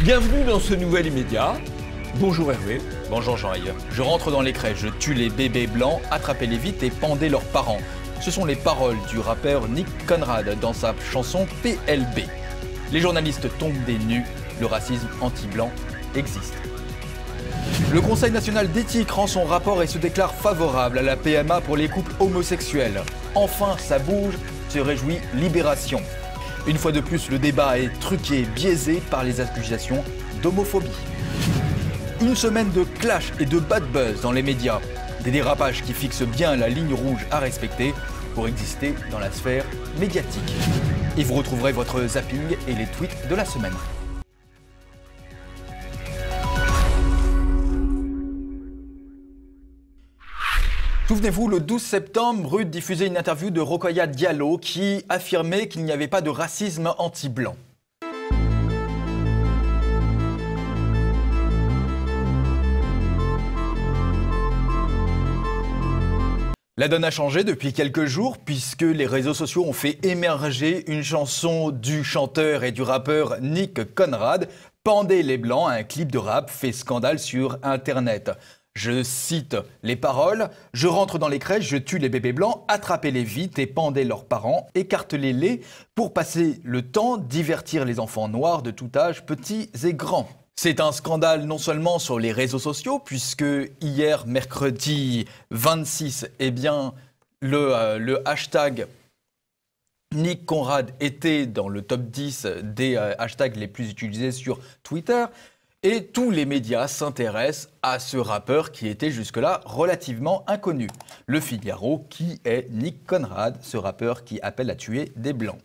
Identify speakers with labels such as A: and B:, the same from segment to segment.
A: Bienvenue dans ce nouvel immédiat. Bonjour Hervé.
B: Bonjour Jean-Yves. Je rentre dans les crèches, je tue les bébés blancs, attrapez-les vite et pendez leurs parents. Ce sont les paroles du rappeur Nick Conrad dans sa chanson PLB. Les journalistes tombent des nues, le racisme anti-blanc existe. Le Conseil national d'éthique rend son rapport et se déclare favorable à la PMA pour les couples homosexuels. Enfin, ça bouge, se réjouit Libération. Une fois de plus, le débat est truqué, biaisé par les accusations d'homophobie. Une semaine de clash et de bad buzz dans les médias. Des dérapages qui fixent bien la ligne rouge à respecter pour exister dans la sphère médiatique. Et vous retrouverez votre zapping et les tweets de la semaine. Souvenez-vous, le 12 septembre, Rude diffusait une interview de Rokhaya Diallo qui affirmait qu'il n'y avait pas de racisme anti-blanc. La donne a changé depuis quelques jours puisque les réseaux sociaux ont fait émerger une chanson du chanteur et du rappeur Nick Conrad, « Pendez les blancs », un clip de rap fait scandale sur Internet. Je cite les paroles « Je rentre dans les crèches, je tue les bébés blancs, attrapez-les vite et pendez leurs parents, écartelez-les pour passer le temps, divertir les enfants noirs de tout âge, petits et grands ». C'est un scandale non seulement sur les réseaux sociaux, puisque hier, mercredi 26, eh bien, le hashtag Nick Conrad était dans le top 10 des hashtags les plus utilisés sur Twitter. Et tous les médias s'intéressent à ce rappeur qui était jusque-là relativement inconnu. Le Figaro, qui est Nick Conrad, ce rappeur qui appelle à tuer des Blancs.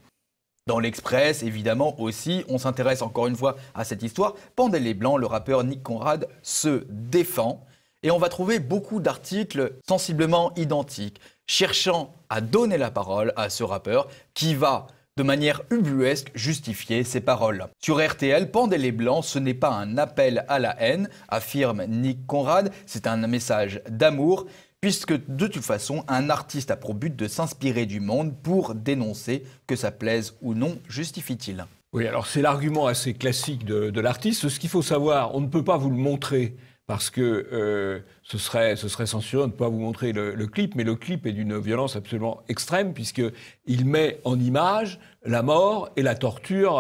B: Dans l'Express, évidemment aussi, on s'intéresse encore une fois à cette histoire. Pendez les Blancs, le rappeur Nick Conrad se défend. Et on va trouver beaucoup d'articles sensiblement identiques, cherchant à donner la parole à ce rappeur qui va, de manière ubuesque, justifier ses paroles. Sur RTL, Pendez les Blancs, ce n'est pas un appel à la haine, affirme Nick Conrad, c'est un message d'amour, puisque de toute façon, un artiste a pour but de s'inspirer du monde pour dénoncer, que ça plaise ou non, justifie-t-il.
A: Oui, alors c'est l'argument assez classique de l'artiste. Ce qu'il faut savoir, on ne peut pas vous le montrer parce que ce serait censuré de ne pas vous montrer le clip, mais le clip est d'une violence absolument extrême puisqu'il met en image la mort et la torture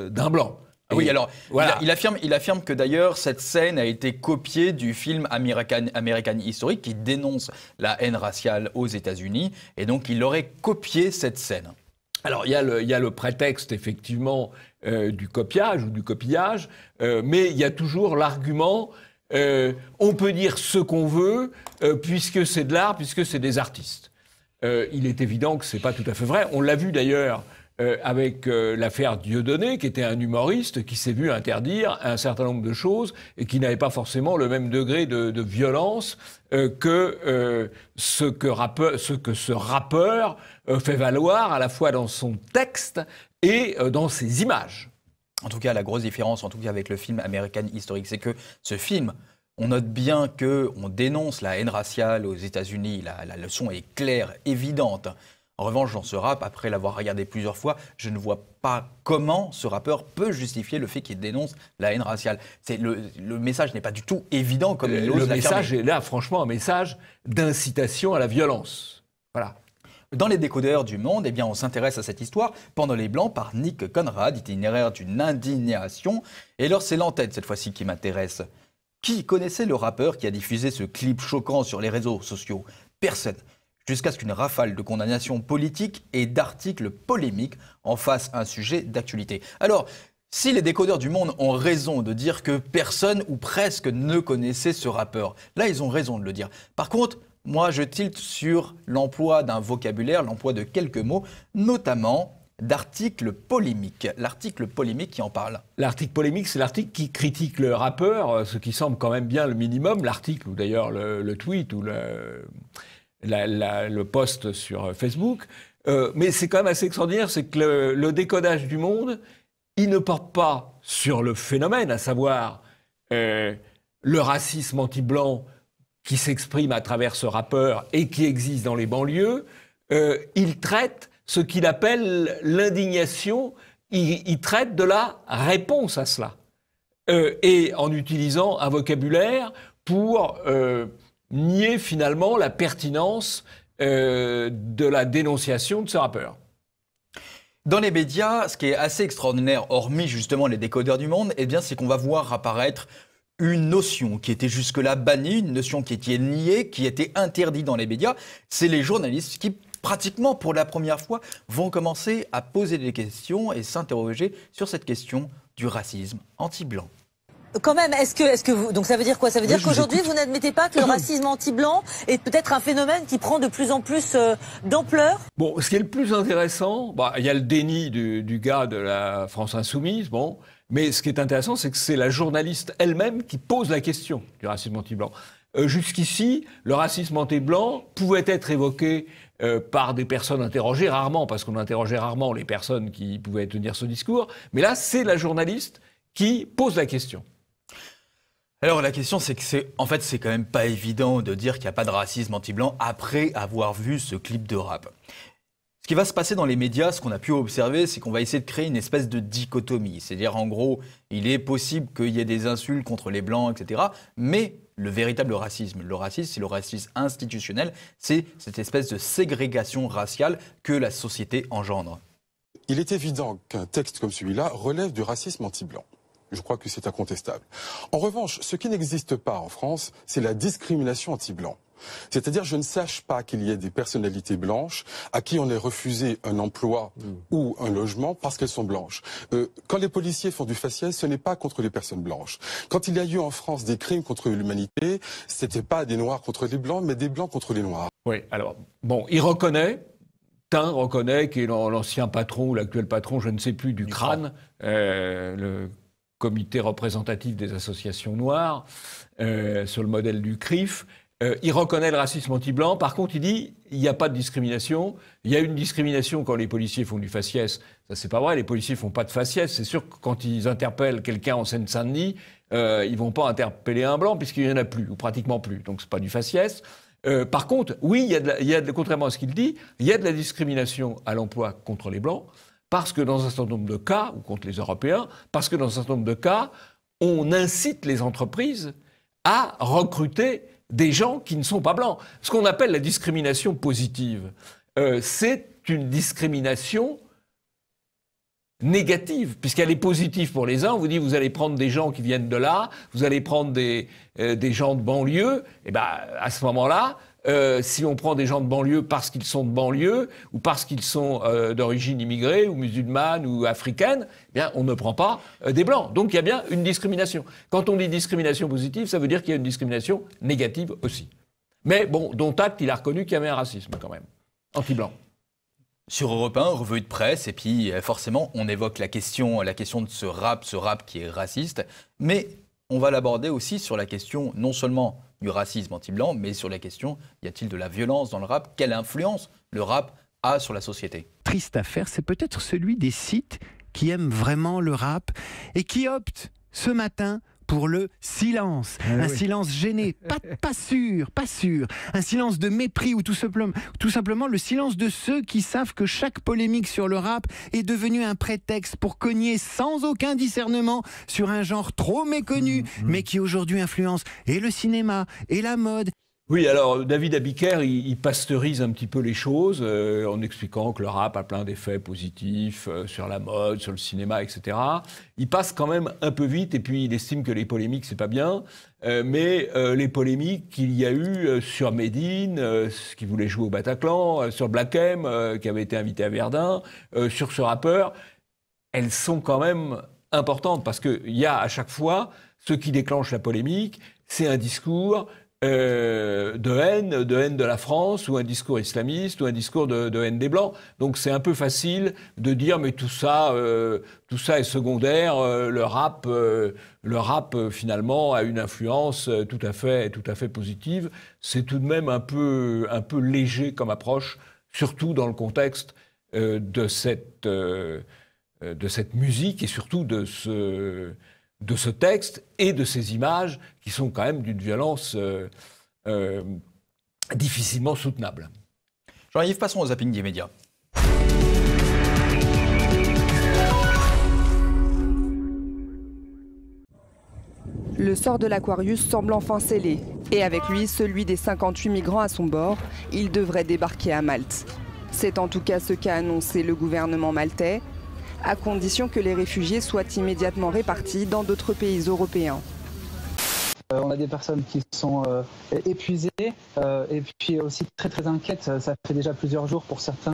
A: d'un blanc.
B: Ah oui, alors, voilà. il affirme que d'ailleurs, cette scène a été copiée du film American History qui dénonce la haine raciale aux États-Unis, et donc il aurait copié cette scène.
A: Alors, il y a le prétexte, effectivement, du copiage ou du copillage, mais il y a toujours l'argument on peut dire ce qu'on veut, puisque c'est de l'art, puisque c'est des artistes. Il est évident que ce n'est pas tout à fait vrai. On l'a vu d'ailleurs avec l'affaire Dieudonné, qui était un humoriste qui s'est vu interdire un certain nombre de choses et qui n'avait pas forcément le même degré de violence que ce que ce rappeur fait valoir à la fois dans son texte et dans ses images.
B: En tout cas, la grosse différence, en tout cas avec le film American History, c'est que ce film, on note bien qu'on dénonce la haine raciale aux États-Unis. La leçon est claire, évidente. En revanche, dans ce rap, après l'avoir regardé plusieurs fois, je ne vois pas comment ce rappeur peut justifier le fait qu'il dénonce la haine raciale. Le message n'est pas du tout évident comme il ose l'affirmer.
A: Le message est là, franchement, un message d'incitation à la violence. Voilà.
B: Dans les décodeurs du Monde, eh bien, on s'intéresse à cette histoire Pendant les Blancs par Nick Conrad, itinéraire d'une indignation. Et alors, c'est l'entête cette fois-ci qui m'intéresse. Qui connaissait le rappeur qui a diffusé ce clip choquant sur les réseaux sociaux? Personne. Jusqu'à ce qu'une rafale de condamnations politiques et d'articles polémiques en fasse un sujet d'actualité. Alors, si les décodeurs du Monde ont raison de dire que personne ou presque ne connaissait ce rappeur, là, ils ont raison de le dire. Par contre, moi, je tilte sur l'emploi d'un vocabulaire, l'emploi de quelques mots, notamment d'articles polémiques. L'article polémique qui en parle.
A: L'article polémique, c'est l'article qui critique le rappeur, ce qui semble quand même bien le minimum. L'article, ou d'ailleurs le tweet, ou le post sur Facebook. Mais c'est quand même assez extraordinaire, c'est que le décodage du Monde, il ne porte pas sur le phénomène, à savoir le racisme anti-blanc qui s'exprime à travers ce rappeur et qui existe dans les banlieues. Il traite ce qu'il appelle l'indignation, il traite de la réponse à cela. et en utilisant un vocabulaire pour nier finalement la pertinence de la dénonciation de ce rappeur.
B: Dans les médias, ce qui est assez extraordinaire, hormis justement les décodeurs du monde, eh bien, c'est qu'on va voir apparaître une notion qui était jusque-là bannie, une notion qui était niée, qui était interdite dans les médias. C'est les journalistes qui, pratiquement pour la première fois, vont commencer à poser des questions et s'interroger sur cette question du racisme anti-blanc.
C: Quand même, est-ce que vous... Donc ça veut dire quoi? Ça veut dire qu'aujourd'hui, vous n'admettez pas que le racisme anti-blanc est peut-être un phénomène qui prend de plus en plus d'ampleur?
A: Bon, ce qui est le plus intéressant, il y a le déni du gars de la France Insoumise, bon, mais ce qui est intéressant, c'est que c'est la journaliste elle-même qui pose la question du racisme anti-blanc. Jusqu'ici, le racisme anti-blanc pouvait être évoqué par des personnes interrogées, rarement, parce qu'on interrogeait rarement les personnes qui pouvaient tenir ce discours, mais là, c'est la journaliste qui pose la question.
B: Alors la question, c'est que c'est quand même pas évident de dire qu'il n'y a pas de racisme anti-blanc après avoir vu ce clip de rap. Ce qui va se passer dans les médias, ce qu'on a pu observer, c'est qu'on va essayer de créer une espèce de dichotomie. C'est-à-dire, en gros, il est possible qu'il y ait des insultes contre les Blancs, etc. Mais le véritable racisme, c'est le racisme institutionnel, c'est cette espèce de ségrégation raciale que la société engendre.
D: Il est évident qu'un texte comme celui-là relève du racisme anti-blanc. Je crois que c'est incontestable. En revanche, ce qui n'existe pas en France, c'est la discrimination anti-blanc. C'est-à-dire, je ne sache pas qu'il y ait des personnalités blanches à qui on ait refusé un emploi ou un logement parce qu'elles sont blanches. Quand les policiers font du faciès, ce n'est pas contre les personnes blanches. Quand il y a eu en France des crimes contre l'humanité, c'était pas des noirs contre les blancs, mais des blancs contre les noirs.
A: Oui, alors, bon, il reconnaît, Tain reconnaît, qui est l'ancien patron ou l'actuel patron, je ne sais plus, du CRAN, le comité représentatif des associations noires, sur le modèle du CRIF. Il reconnaît le racisme anti-blanc. Par contre, il dit il n'y a pas de discrimination. Il y a une discrimination quand les policiers font du faciès. Ça, c'est pas vrai. Les policiers font pas de faciès. C'est sûr que quand ils interpellent quelqu'un en Seine-Saint-Denis, ils vont pas interpeller un blanc puisqu'il y en a plus ou pratiquement plus. Donc, c'est pas du faciès. Par contre, oui, contrairement à ce qu'il dit, il y a de la discrimination à l'emploi contre les blancs parce que dans un certain nombre de cas, ou contre les Européens, parce que dans un certain nombre de cas, on incite les entreprises à recruter des gens qui ne sont pas blancs. Ce qu'on appelle la discrimination positive, c'est une discrimination négative, puisqu'elle est positive pour les uns. On vous dit, vous allez prendre des gens qui viennent de là, vous allez prendre des gens de banlieue. Et ben, à ce moment-là, si on prend des gens de banlieue parce qu'ils sont de banlieue, ou parce qu'ils sont d'origine immigrée, ou musulmane, ou africaine, eh bien, on ne prend pas des blancs. Donc il y a bien une discrimination. Quand on dit discrimination positive, ça veut dire qu'il y a une discrimination négative aussi. Mais bon, dont acte, il a reconnu qu'il y avait un racisme quand même, anti-blanc.
B: Sur Europe 1, revue de presse, et puis forcément, on évoque la question de ce rap qui est raciste, mais on va l'aborder aussi sur la question non seulement du racisme anti-blanc, mais sur la question, y a-t-il de la violence dans le rap? Quelle influence le rap a sur la société?
E: Triste affaire, c'est peut-être celui des sites qui aiment vraiment le rap et qui optent ce matin pour le silence. Un silence gêné, pas sûr. Un silence de mépris ou tout simplement le silence de ceux qui savent que chaque polémique sur le rap est devenue un prétexte pour cogner sans aucun discernement sur un genre trop méconnu, mais qui aujourd'hui influence et le cinéma et la mode.
A: Oui, alors David Abiker, il pasteurise un petit peu les choses en expliquant que le rap a plein d'effets positifs sur la mode, sur le cinéma, etc. Il passe quand même un peu vite et puis il estime que les polémiques, c'est pas bien. Mais les polémiques qu'il y a eu sur Médine, qui voulait jouer au Bataclan, sur Black M, qui avait été invité à Verdun, sur ce rappeur, elles sont quand même importantes parce qu'il y a à chaque fois ce qui déclenche la polémique, c'est un discours de haine de la France, ou un discours islamiste, ou un discours de haine des Blancs. Donc c'est un peu facile de dire mais tout ça est secondaire. Le rap finalement a une influence tout à fait positive. C'est tout de même un peu léger comme approche, surtout dans le contexte de cette musique et surtout de ce texte et de ces images qui sont quand même d'une violence difficilement soutenable.
B: Jean-Yves, passons au zapping des médias.
F: Le sort de l'Aquarius semble enfin scellé. Et avec lui, celui des 58 migrants à son bord. Il devrait débarquer à Malte. C'est en tout cas ce qu'a annoncé le gouvernement maltais, à condition que les réfugiés soient immédiatement répartis dans d'autres pays européens.
G: On a des personnes qui sont épuisées et puis aussi très inquiètes. Ça fait déjà plusieurs jours pour certains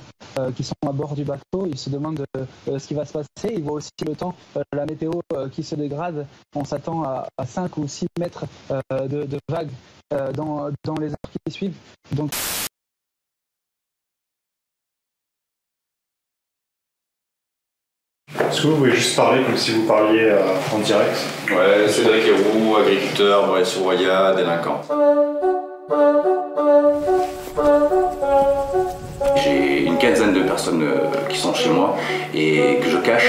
G: qui sont à bord du bateau. Ils se demandent ce qui va se passer. Ils voient aussi le temps, la météo qui se dégrade. On s'attend à 5 ou 6 mètres de vagues dans les heures qui suivent. Donc,
H: est-ce que vous pouvez juste parler comme si vous parliez en direct?
I: Ouais, Cédric Héroux, agriculteur, Maurice-sur-Roya, délinquant. J'ai une quinzaine de personnes qui sont chez moi et que je cache.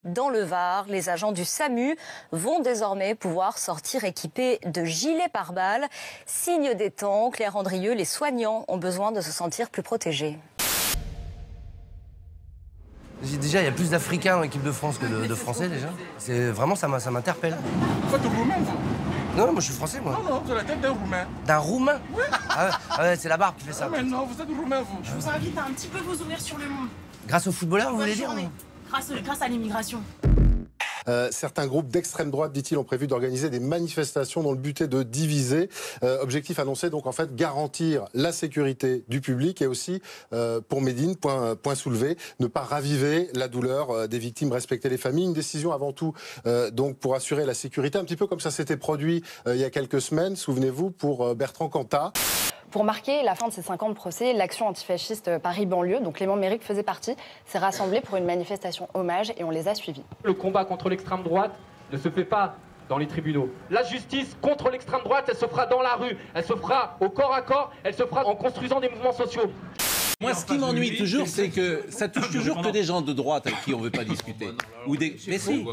J: Dans le Var, les agents du SAMU vont désormais pouvoir sortir équipés de gilets pare-balles. Signe des temps, Claire Andrieux, les soignants ont besoin de se sentir plus protégés.
K: Déjà, il y a plus d'Africains dans l'équipe de France que de Français, déjà. Vraiment, ça m'interpelle.
L: Vous êtes Roumain, vous?
K: Non, moi, je suis Français, moi.
L: Non, vous avez la tête d'un Roumain.
K: D'un Roumain?
L: Oui.
K: Ah ouais, c'est la barbe qui fait ça.
L: Mais non, vous êtes Roumain, vous.
M: Je vous invite à un petit peu vous ouvrir sur le monde.
K: Grâce aux footballeurs, vous voulez dire?
M: Grâce à l'immigration.
N: Certains groupes d'extrême droite, dit-il, ont prévu d'organiser des manifestations dont le but est de diviser. Objectif annoncé, donc en fait, garantir la sécurité du public et aussi, pour Médine, point soulevé, ne pas raviver la douleur des victimes, respecter les familles. Une décision avant tout, donc pour assurer la sécurité, un petit peu comme ça s'était produit il y a quelques semaines, souvenez-vous, pour Bertrand Cantat.
O: Pour marquer la fin de ces 5 ans de procès, l'Action antifasciste Paris-Banlieue, donc Clément Méric faisait partie, s'est rassemblée pour une manifestation hommage et on les a suivis.
P: Le combat contre l'extrême droite ne se fait pas dans les tribunaux. La justice contre l'extrême droite, elle se fera dans la rue, elle se fera au corps à corps, elle se fera en construisant des mouvements sociaux.
Q: Moi, ce qui m'ennuie toujours, c'est que ça touche toujours que des gens de droite avec qui on ne veut pas discuter. Ou des... Mais si.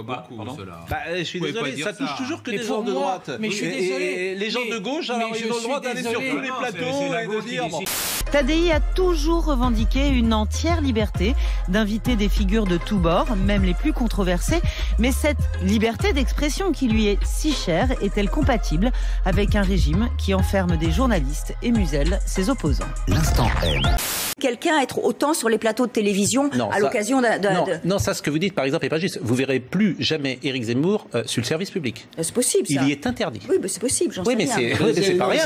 Q: Je suis désolé, ça touche toujours que des gens de droite.
R: Mais je suis désolé.
Q: Et les gens de gauche, alors ils ont le droit d'aller sur tous les plateaux et de dire...
S: Tadei a toujours revendiqué une entière liberté d'inviter des figures de tous bords, même les plus controversées. Mais cette liberté d'expression qui lui est si chère est-elle compatible avec un régime qui enferme des journalistes et muselle ses opposants?
E: L'instant M.
T: Quelqu'un être autant sur les plateaux de télévision à l'occasion d'un...
Q: Non, ça, ce que vous dites, par exemple, n'est pas juste. Vous verrez plus jamais Éric Zemmour sur le service public.
T: C'est possible, ça.
Q: Il y est interdit.
T: Oui, mais c'est possible, j'en sais rien.
Q: C'est pas rien.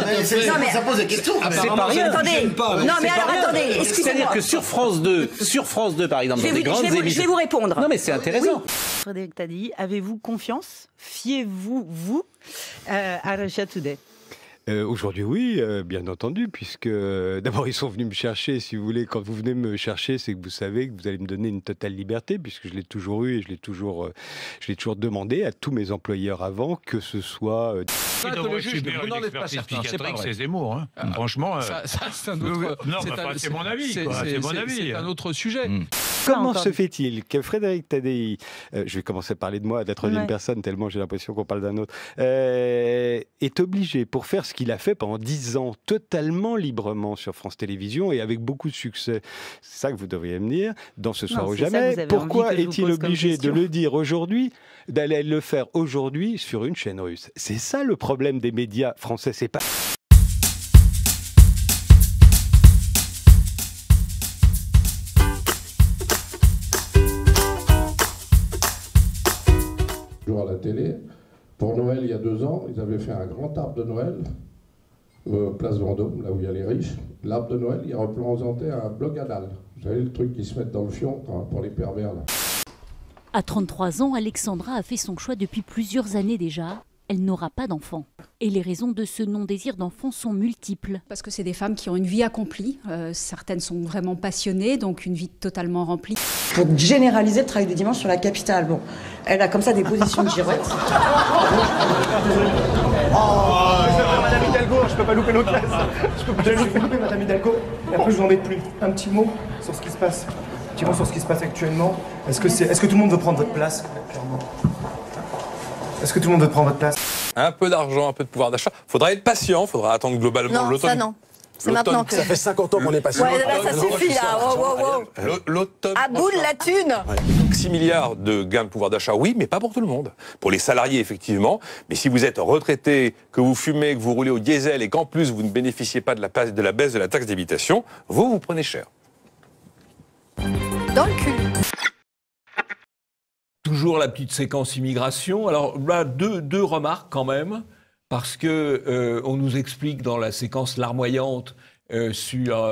T: Ça pose des questions.
Q: C'est pas rien.
T: Attendez, non, mais alors, attendez, excusez-moi.
Q: C'est-à-dire que sur France 2, par exemple, dans des grandes émissions...
T: Je vais vous répondre.
Q: Non, mais c'est intéressant.
S: Frédéric Tadei, avez-vous confiance? Fiez-vous, à Russia Today?
E: Aujourd'hui, oui, bien entendu, puisque d'abord, ils sont venus me chercher, si vous voulez. Quand vous venez me chercher, c'est que vous savez que vous allez me donner une totale liberté, puisque je l'ai toujours eu et je l'ai toujours demandé à tous mes employeurs avant, que ce soit...
U: le juge, vous n'en êtes pas certain, c'est pas vrai. C'est Zemmour, hein. Franchement... Ça, c'est un autre... Non, c'est mon avis, c'est mon avis. C'est un autre sujet.
E: Comment se fait-il que Frédéric Tadei, je vais commencer à parler de moi à la troisième personne, tellement j'ai l'impression qu'on parle d'un autre, est obligé, pour faire ce qu'il a fait pendant 10 ans, totalement librement sur France Télévisions et avec beaucoup de succès, c'est ça que vous devriez me dire, dans Ce Soir ou Jamais, pourquoi est-il obligé de le dire aujourd'hui, d'aller le faire aujourd'hui sur une chaîne russe? C'est ça le problème des médias français, c'est pas...
V: À la télé. Pour Noël, il y a 2 ans, ils avaient fait un grand arbre de Noël, place Vendôme, là où il y a les riches. L'arbre de Noël, il représentait un bloc anal. Vous savez, le truc qui se met dans le fion pour les pervers, là.
W: À 33 ans, Alexandra a fait son choix depuis plusieurs années déjà. Elle n'aura pas d'enfant. Et les raisons de ce non-désir d'enfant sont multiples.
X: Parce que c'est des femmes qui ont une vie accomplie. Certaines sont vraiment passionnées, donc une vie totalement remplie.
Y: Pour généraliser le travail de dimanche sur la capitale, bon, elle a comme ça des positions de girouette.
H: Madame Hidalgo, je peux pas louper l'autre classe. Je peux pas louper Madame Hidalgo. Et après, je vous embête plus. Un petit mot sur ce qui se passe. Un petit mot sur ce qui se passe actuellement. Est-ce que tout le monde veut prendre votre place, clairement? Est-ce que tout le monde veut prendre votre place?
Z: Un peu d'argent, un peu de pouvoir d'achat. Faudra être patient, faudra attendre globalement l'automne.
C: Non,
J: C'est maintenant que...
A: Ça fait 50 ans qu'on est passé.
J: Ouais, là, ça suffit, là.
A: L'automne.
J: À bout de la thune.
B: Donc 6 milliards de gains de pouvoir d'achat, oui, mais pas pour tout le monde. Pour les salariés, effectivement. Mais si vous êtes retraité, que vous fumez, que vous roulez au diesel et qu'en plus vous ne bénéficiez pas de la baisse de la taxe d'habitation, vous prenez cher.
J: Dans le cul.
Q: Toujours la petite séquence immigration. Alors là, deux remarques quand même. Parce que on nous explique dans la séquence larmoyante sur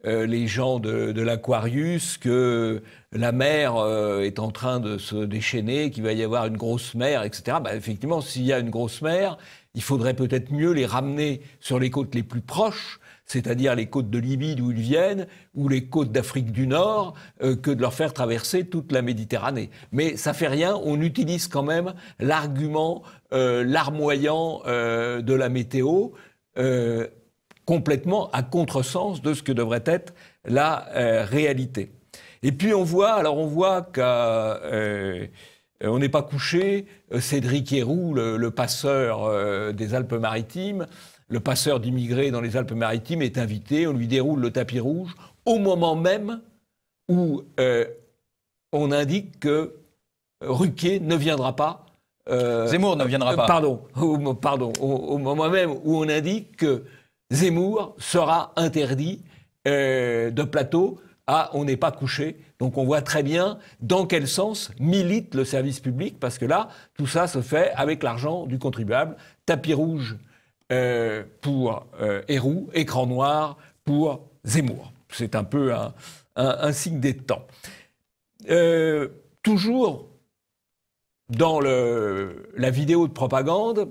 Q: les gens de l'Aquarius que la mer est en train de se déchaîner, qu'il va y avoir une grosse mer, etc. Bah, effectivement, s'il y a une grosse mer, il faudrait peut-être mieux les ramener sur les côtes les plus proches, c'est-à-dire les côtes de Libye d'où ils viennent, ou les côtes d'Afrique du Nord, que de leur faire traverser toute la Méditerranée. Mais ça fait rien, on utilise quand même l'argument larmoyant de la météo, complètement à contresens de ce que devrait être la réalité. Et puis on voit qu'on n'est pas couché, Cédric Héroux, le passeur des Alpes-Maritimes, le passeur d'immigrés dans les Alpes-Maritimes est invité, on lui déroule le tapis rouge, au moment même où on indique que Ruquier ne viendra pas.
D: Zemmour ne viendra pas.
Q: Pardon, au moment même où on indique que Zemmour sera interdit de plateau. Ah, on n'est pas couché. Donc on voit très bien dans quel sens milite le service public, parce que là, tout ça se fait avec l'argent du contribuable. Tapis rouge pour Héroux, écran noir pour Zemmour. C'est un peu un signe des temps. Toujours dans la vidéo de propagande,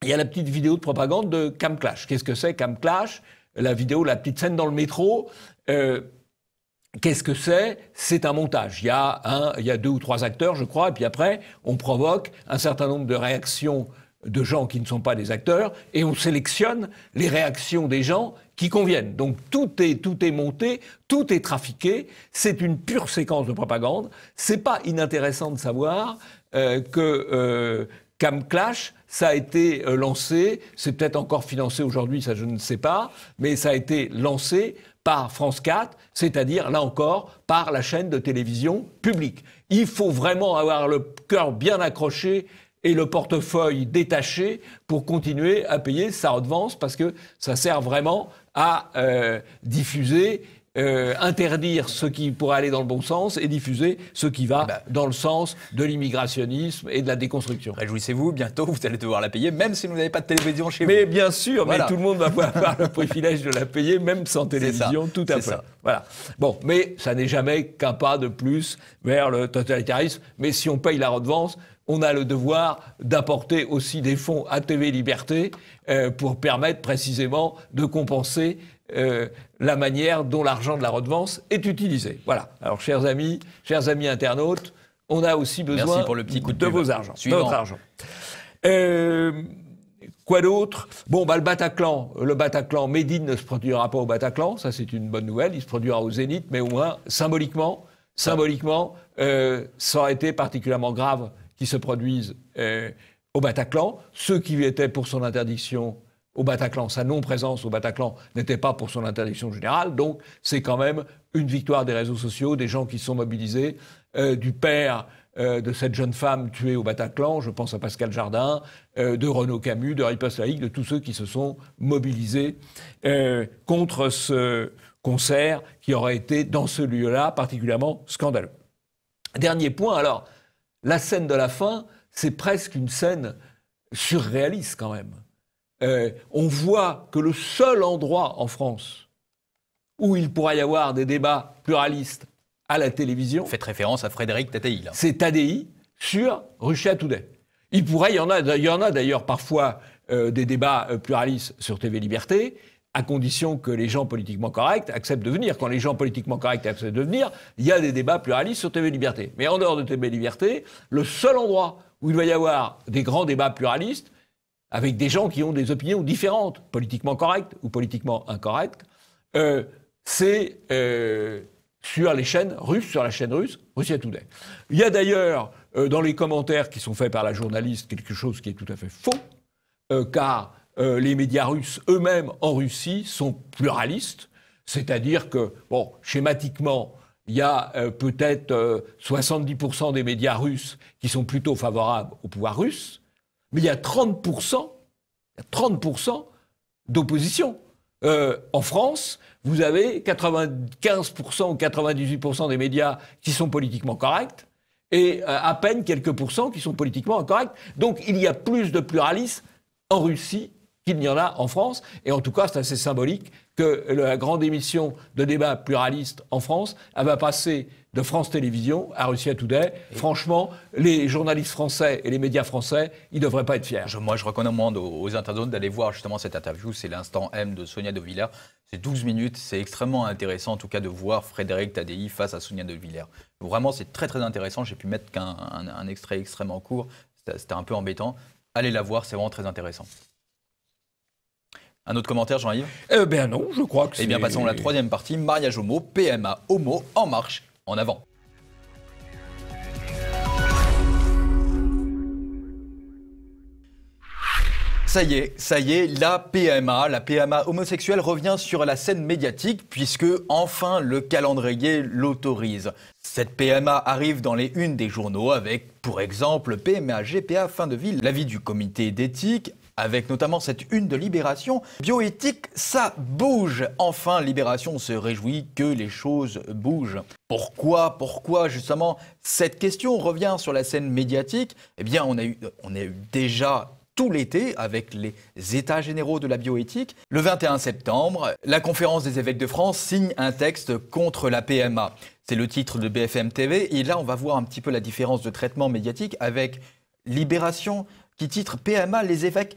Q: il y a la petite vidéo de propagande de Cam Clash. Qu'est-ce que c'est Cam Clash ? La vidéo, la petite scène dans le métro. Qu'est-ce que c'est ? C'est un montage. Il y a 2 ou 3 acteurs, je crois, et puis après, on provoque un certain nombre de réactions de gens qui ne sont pas des acteurs, et on sélectionne les réactions des gens qui conviennent. Donc tout est monté, tout est trafiqué, c'est une pure séquence de propagande. C'est pas inintéressant de savoir que Cam Clash, ça a été lancé, c'est peut-être encore financé aujourd'hui, ça je ne sais pas, mais ça a été lancé par France 4, c'est-à-dire, là encore, par la chaîne de télévision publique. Il faut vraiment avoir le cœur bien accroché et le portefeuille détaché pour continuer à payer sa redevance, parce que ça sert vraiment à diffuser, interdire ce qui pourrait aller dans le bon sens et diffuser ce qui va dans le sens de l'immigrationnisme et de la déconstruction.
D: Réjouissez-vous, bientôt vous allez devoir la payer, même si vous n'avez pas de télévision chez vous.
Q: Mais bien sûr, voilà. Mais tout le monde va pouvoir avoir le privilège de la payer, même sans télévision, tout à fait. Voilà. Bon, mais ça n'est jamais qu'un pas de plus vers le totalitarisme. Mais si on paye la redevance, on a le devoir d'apporter aussi des fonds à TV Liberté pour permettre précisément de compenser la manière dont l'argent de la redevance est utilisé. Voilà. Alors, chers amis internautes, on a aussi besoin
D: pour le petit coup
Q: de vos argents,
D: suivant.
Q: De votre argent. Quoi d'autre ? Bon, le Bataclan, Médine ne se produira pas au Bataclan, ça c'est une bonne nouvelle, il se produira au Zénith, mais au moins, symboliquement, ça aurait été particulièrement grave qu'il se produise au Bataclan. Ceux qui étaient pour son interdiction au Bataclan, sa non-présence au Bataclan n'était pas pour son interdiction générale, donc c'est quand même une victoire des réseaux sociaux, des gens qui sont mobilisés, du père de cette jeune femme tuée au Bataclan, je pense à Pascal Jardin, de Renaud Camus, de Riposte Laïque, de tous ceux qui se sont mobilisés contre ce concert qui aurait été, dans ce lieu-là, particulièrement scandaleux. Dernier point, alors, la scène de la fin, c'est presque une scène surréaliste quand même. On voit que le seul endroit en France où il pourra y avoir des débats pluralistes à la télévision...
D: Faites référence à Frédéric Tadei, là.
Q: C'est Tadei sur Russia Today. Il y en a d'ailleurs parfois des débats pluralistes sur TV Liberté, à condition que les gens politiquement corrects acceptent de venir. Quand les gens politiquement corrects acceptent de venir, il y a des débats pluralistes sur TV Liberté. Mais en dehors de TV Liberté, le seul endroit où il va y avoir des grands débats pluralistes, avec des gens qui ont des opinions différentes, politiquement correctes ou politiquement incorrectes, c'est sur les chaînes russes, sur la chaîne russe, Russia Today. Il y a d'ailleurs, dans les commentaires qui sont faits par la journaliste, quelque chose qui est tout à fait faux, car les médias russes eux-mêmes en Russie sont pluralistes, c'est-à-dire que, bon, schématiquement, il y a peut-être 70% des médias russes qui sont plutôt favorables au pouvoir russe, mais il y a 30% d'opposition. En France, vous avez 95% ou 98% des médias qui sont politiquement corrects et à peine quelques pourcents qui sont politiquement incorrects. Donc il y a plus de pluralisme en Russie qu'il n'y en a en France. Et en tout cas, c'est assez symbolique que la grande émission de débat pluraliste en France va passer de France Télévisions à Russia Today. Franchement, les journalistes français et les médias français, ils ne devraient pas être fiers.
D: Moi, je recommande aux internautes d'aller voir justement cette interview. C'est l'instant M de Sonia De Villers. C'est 12 minutes. C'est extrêmement intéressant, en tout cas, de voir Frédéric Tadei face à Sonia De Villers. Vraiment, c'est très, très intéressant. J'ai pu mettre qu'un extrait extrêmement court. C'était un peu embêtant. Allez la voir, c'est vraiment très intéressant. Un autre commentaire, Jean-Yves ?
Q: Ben non, je crois que c'est...
D: Eh bien, passons à la troisième partie. Mariage homo, PMA, homo, en marche, en avant. Ça y est, la PMA homosexuelle revient sur la scène médiatique puisque enfin le calendrier l'autorise. Cette PMA arrive dans les unes des journaux avec, pour exemple, PMA, GPA, fin de vie, l'avis du comité d'éthique, avec notamment cette une de Libération. Bioéthique, ça bouge. Enfin, Libération se réjouit que les choses bougent. Pourquoi justement cette question revient sur la scène médiatique? Eh bien, on a eu déjà tout l'été avec les états généraux de la bioéthique. Le 21 septembre, la conférence des évêques de France signe un texte contre la PMA. C'est le titre de BFM TV. Et là, on va voir un petit peu la différence de traitement médiatique avec Libération qui titre PMA, les évêques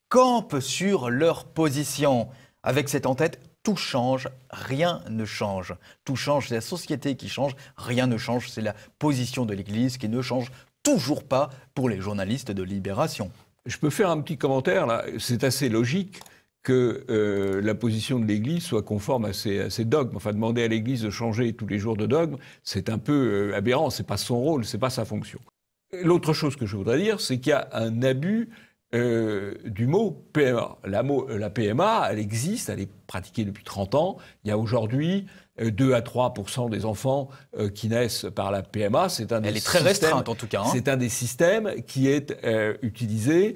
D: campent sur leur position. Avec cette en tête, tout change, rien ne change. Tout change, c'est la société qui change, rien ne change, c'est la position de l'Église qui ne change toujours pas pour les journalistes de Libération.
Q: Je peux faire un petit commentaire là. C'est assez logique que la position de l'Église soit conforme à ses dogmes. Enfin, demander à l'Église de changer tous les jours de dogme, c'est un peu aberrant. C'est pas son rôle, c'est pas sa fonction. L'autre chose que je voudrais dire, c'est qu'il y a un abus du mot PMA. La PMA, elle existe, elle est pratiquée depuis 30 ans. Il y a aujourd'hui 2 à 3% des enfants qui naissent par la PMA. Elle est très restreinte en tout cas. C'est un des systèmes qui est utilisé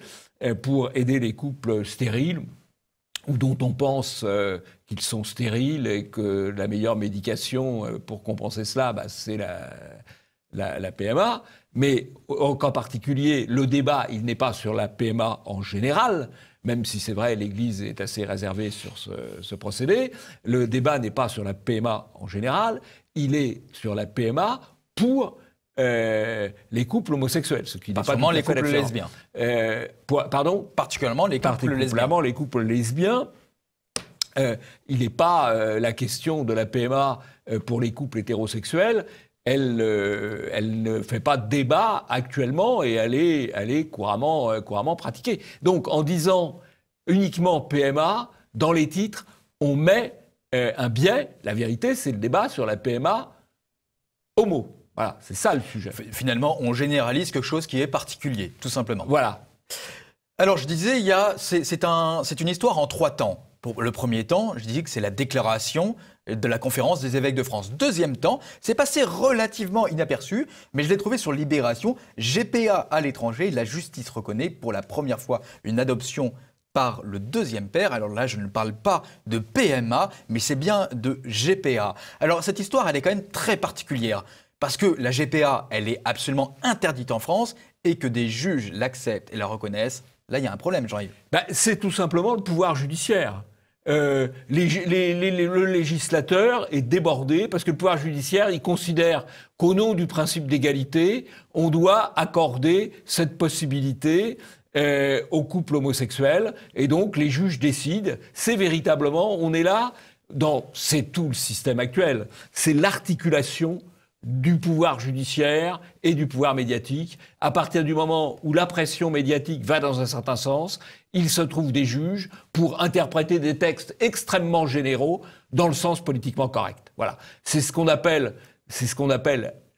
Q: pour aider les couples stériles ou dont on pense qu'ils sont stériles et que la meilleure médication pour compenser cela, c'est la PMA. Mais en cas particulier, le débat, il n'est pas sur la PMA en général, même si c'est vrai, l'Église est assez réservée sur ce procédé. Le débat n'est pas sur la PMA en général, il est sur la PMA pour les couples homosexuels, ce qui n'est pas
D: les couples lesbiens.
Q: Pardon ?
D: Particulièrement les couples lesbiens.
Q: Les couples lesbiens. Il n'est pas la question de la PMA pour les couples hétérosexuels. Elle ne fait pas de débat actuellement et elle est couramment pratiquée. Donc, en disant uniquement PMA, dans les titres, on met un biais. La vérité, c'est le débat sur la PMA homo. Voilà, c'est ça le sujet.
D: Finalement, on généralise quelque chose qui est particulier, tout simplement.
Q: Voilà.
D: Alors, je disais, c'est une histoire en 3 temps. Pour le premier temps, je disais que c'est la déclaration de la conférence des évêques de France. Deuxième temps, c'est passé relativement inaperçu, mais je l'ai trouvé sur Libération. GPA à l'étranger, la justice reconnaît pour la première fois une adoption par le deuxième père. Alors là, je ne parle pas de PMA, mais c'est bien de GPA. Alors cette histoire, elle est quand même très particulière, parce que la GPA, elle est absolument interdite en France, et que des juges l'acceptent et la reconnaissent. Là, il y a un problème, Jean-Yves.
Q: C'est tout simplement le pouvoir judiciaire. Le législateur est débordé parce que le pouvoir judiciaire, il considère qu'au nom du principe d'égalité, on doit accorder cette possibilité aux couples homosexuels. Et donc, les juges décident. C'est véritablement, on est là, c'est tout le système actuel. C'est l'articulation du pouvoir judiciaire et du pouvoir médiatique. À partir du moment où la pression médiatique va dans un certain sens, il se trouve des juges pour interpréter des textes extrêmement généraux dans le sens politiquement correct. Voilà. C'est ce qu'on appelle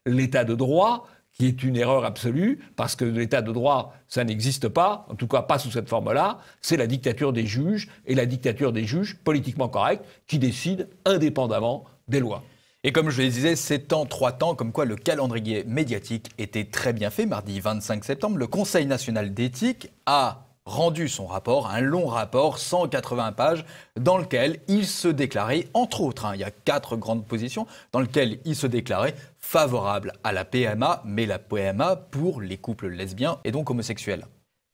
Q: l'état de droit qui est une erreur absolue, parce que l'état de droit, ça n'existe pas, en tout cas pas sous cette forme-là, c'est la dictature des juges, et la dictature des juges politiquement corrects, qui décident indépendamment des lois.
D: Et comme je le disais, c'est en 3 temps, comme quoi le calendrier médiatique était très bien fait. Mardi 25 septembre, le Conseil national d'éthique a rendu son rapport, un long rapport, 180 pages, dans lequel il se déclarait, entre autres, il y a 4 grandes positions, dans lequel il se déclarait favorable à la PMA, mais la PMA pour les couples lesbiens et donc homosexuels.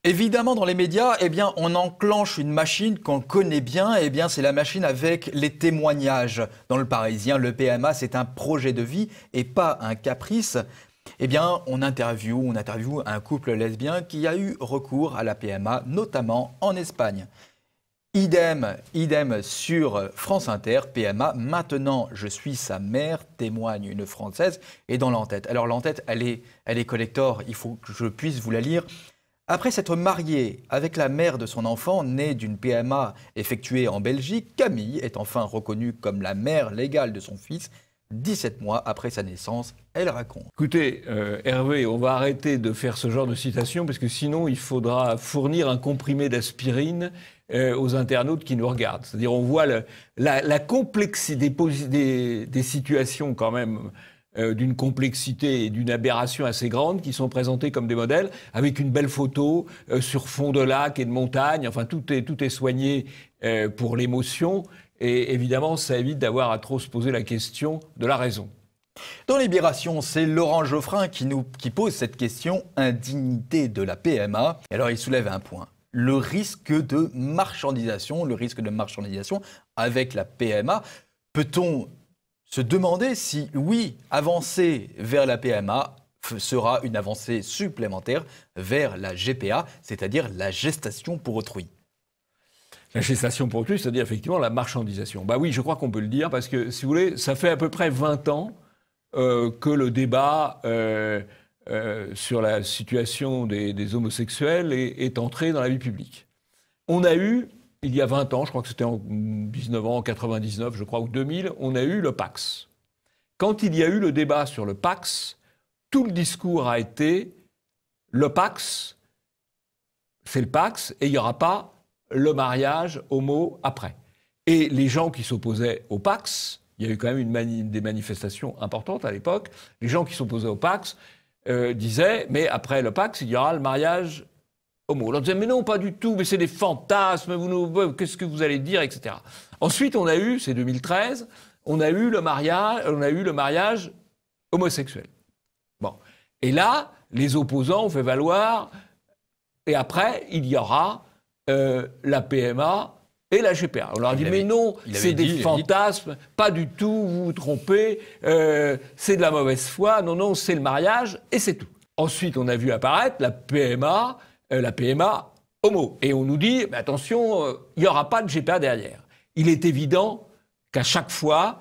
D: Évidemment, dans les médias, on enclenche une machine qu'on connaît bien, c'est la machine avec les témoignages. Dans le Parisien, le PMA, c'est un projet de vie et pas un caprice. On interviewe un couple lesbien qui a eu recours à la PMA, notamment en Espagne. Idem sur France Inter, PMA, maintenant je suis sa mère, témoigne une Française, et dans l'entête. Alors l'entête, elle est collector, il faut que je puisse vous la lire. Après s'être mariée avec la mère de son enfant, né d'une PMA effectuée en Belgique, Camille est enfin reconnue comme la mère légale de son fils. 17 mois après sa naissance, elle raconte.
Q: Écoutez, Hervé, on va arrêter de faire ce genre de citation, parce que sinon il faudra fournir un comprimé d'aspirine aux internautes qui nous regardent. C'est-à-dire on voit la complexité des situations quand même, d'une complexité et d'une aberration assez grande, qui sont présentées comme des modèles, avec une belle photo sur fond de lac et de montagne. Enfin, tout est soigné pour l'émotion. Et évidemment, ça évite d'avoir à trop se poser la question de la raison.
D: Dans Libération, c'est Laurent Geoffrin qui pose cette question, indignité de la PMA. Et alors, il soulève un point. Le risque de marchandisation avec la PMA. Peut-on se demander si, oui, avancer vers la PMA sera une avancée supplémentaire vers la GPA, c'est-à-dire la gestation pour autrui?
Q: La gestation pour autrui, c'est-à-dire effectivement la marchandisation. Bah oui, je crois qu'on peut le dire, parce que, si vous voulez, ça fait à peu près 20 ans que le débat sur la situation des homosexuels est entré dans la vie publique. On a eu, il y a 20 ans, je crois que c'était en 1999, je crois, ou 2000, on a eu le Pacs. Quand il y a eu le débat sur le Pacs, tout le discours a été le Pacs, c'est le Pacs, et il n'y aura pas le mariage homo après. Et les gens qui s'opposaient au Pacs, il y a eu quand même des manifestations importantes à l'époque, les gens qui s'opposaient au Pacs disaient, mais après le Pacs, il y aura le mariage homo. On leur disait, mais non, pas du tout, mais c'est des fantasmes, qu'est-ce que vous allez dire, etc. Ensuite, on a eu, c'est 2013, on a eu le mariage homosexuel. Bon. Et là, les opposants ont fait valoir, et après, il y aura la PMA et la GPA. On leur a dit, mais non, c'est des fantasmes, pas du tout, vous vous trompez, c'est de la mauvaise foi, non, c'est le mariage, et c'est tout. Ensuite, on a vu apparaître la PMA homo. Et on nous dit, mais attention, il n'y aura pas de GPA derrière. Il est évident qu'à chaque fois